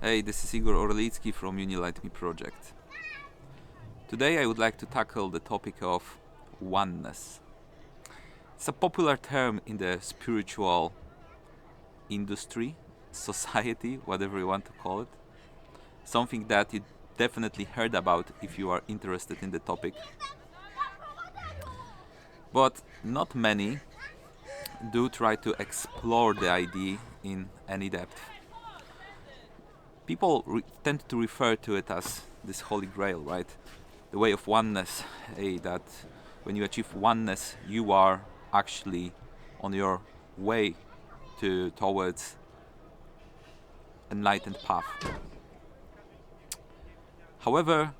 Hey, this is Igor Orlicki from Enlightened Me project. Today I would like to tackle the topic of oneness. It's a popular term in the spiritual industry, society, whatever you want to call it. Something that you definitely heard about if you are interested in the topic. But not many do try to explore the idea in any depth. People tend to refer to it as this holy grail, right? The way of oneness, that when you achieve oneness, you are actually on your way towards enlightened path. However,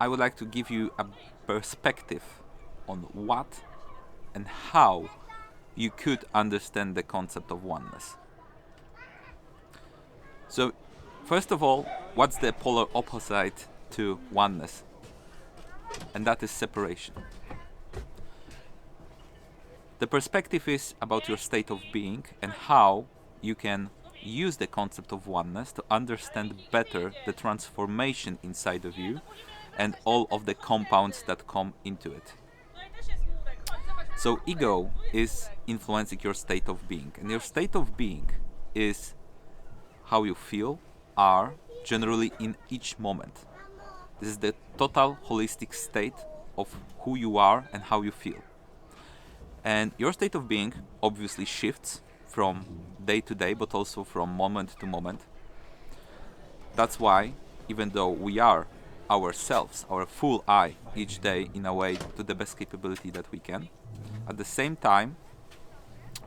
I would like to give you a perspective on what and how you could understand the concept of oneness. So, first of all, what's the polar opposite to oneness? And that is separation. The perspective is about your state of being and how you can use the concept of oneness to understand better the transformation inside of you and all of the compounds that come into it. So ego is influencing your state of being, and your state of being is how you feel, are, generally in each moment. This is the total holistic state of who you are and how you feel. And your state of being obviously shifts from day to day, but also from moment to moment. That's why, even though we are ourselves, our full I, each day in a way to the best capability that we can, at the same time,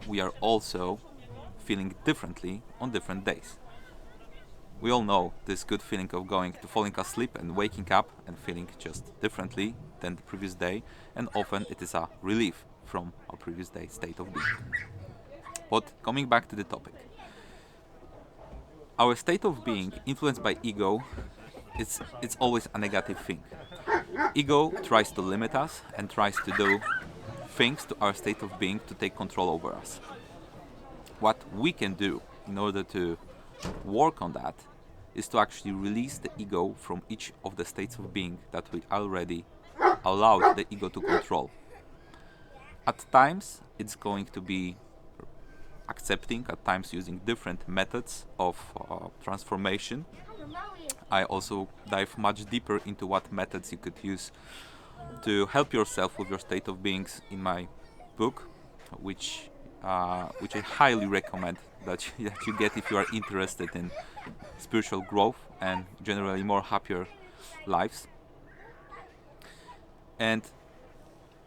we are also feeling differently on different days. We all know this good feeling of falling asleep and waking up and feeling just differently than the previous day, and often it is a relief from our previous day state of being. But coming back to the topic, our state of being influenced by ego, it's always a negative thing. Ego tries to limit us and tries to do things to our state of being to take control over us. What we can do in order to work on that is to actually release the ego from each of the states of being that we already allowed the ego to control. At times, it's going to be accepting, at times using different methods of transformation. I also dive much deeper into what methods you could use to help yourself with your state of beings in my book, which I highly recommend that you get if you are interested in spiritual growth and generally more happier lives. And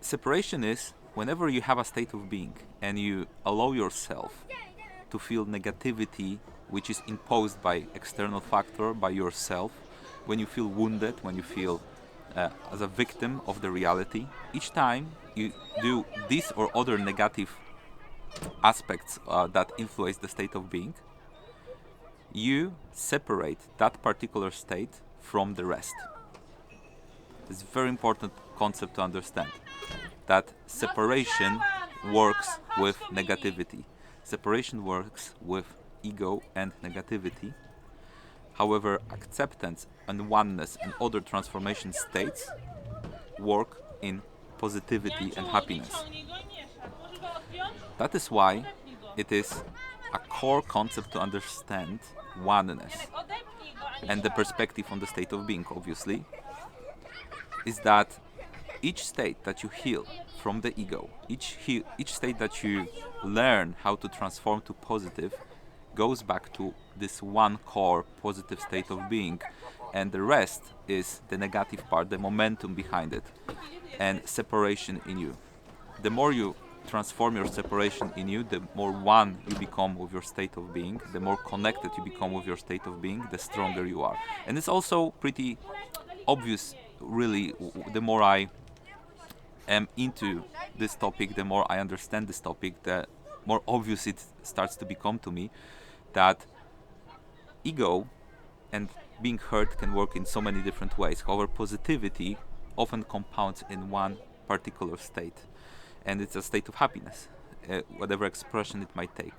separation is whenever you have a state of being and you allow yourself to feel negativity which is imposed by external factor, by yourself, when you feel wounded, when you feel as a victim of the reality, each time you do this or other negative aspects that influence the state of being, you separate that particular state from the rest. It's a very important concept to understand, that separation works with negativity. Separation works with ego and negativity. However, acceptance and oneness and other transformation states work in positivity and happiness. That is why it is a core concept to understand oneness. And the perspective on the state of being, obviously, is that each state that you heal from the ego, each state that you learn how to transform to positive, goes back to this one core positive state of being, and the rest is the negative part, the momentum behind it, and separation in you. The more you transform your separation in you, the more one you become with your state of being, the more connected you become with your state of being, the stronger you are. And it's also pretty obvious, really, the more I am into this topic, the more I understand this topic, the more obvious it starts to become to me that ego and being hurt can work in so many different ways. However, positivity often compounds in one particular state, and it's a state of happiness, whatever expression it might take.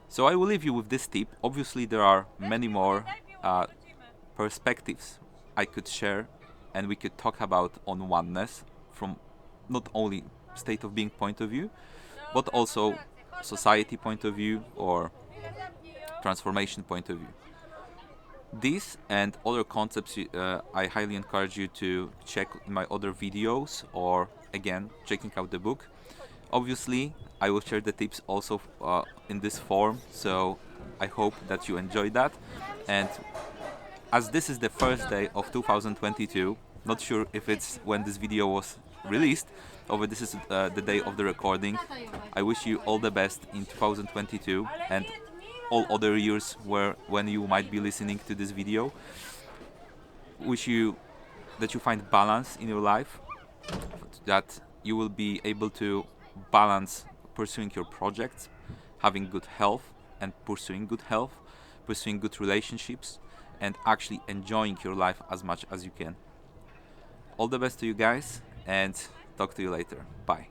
So I will leave you with this tip. Obviously, there are many more perspectives I could share, and we could talk about on oneness from not only state of being point of view, but also society point of view or transformation point of view. These and other concepts I highly encourage you to check in my other videos, or again checking out the book. Obviously I will share the tips also in this form, so I hope that you enjoy that. And as this is the first day of 2022, not sure if it's when this video was released or this is the day of the recording, I wish you all the best in 2022 and all other years when you might be listening to this video. Wish you that you find balance in your life, that you will be able to balance pursuing your projects, having good health and pursuing good health, pursuing good relationships, and actually enjoying your life as much as you can. All the best to you guys, and talk to you later. Bye.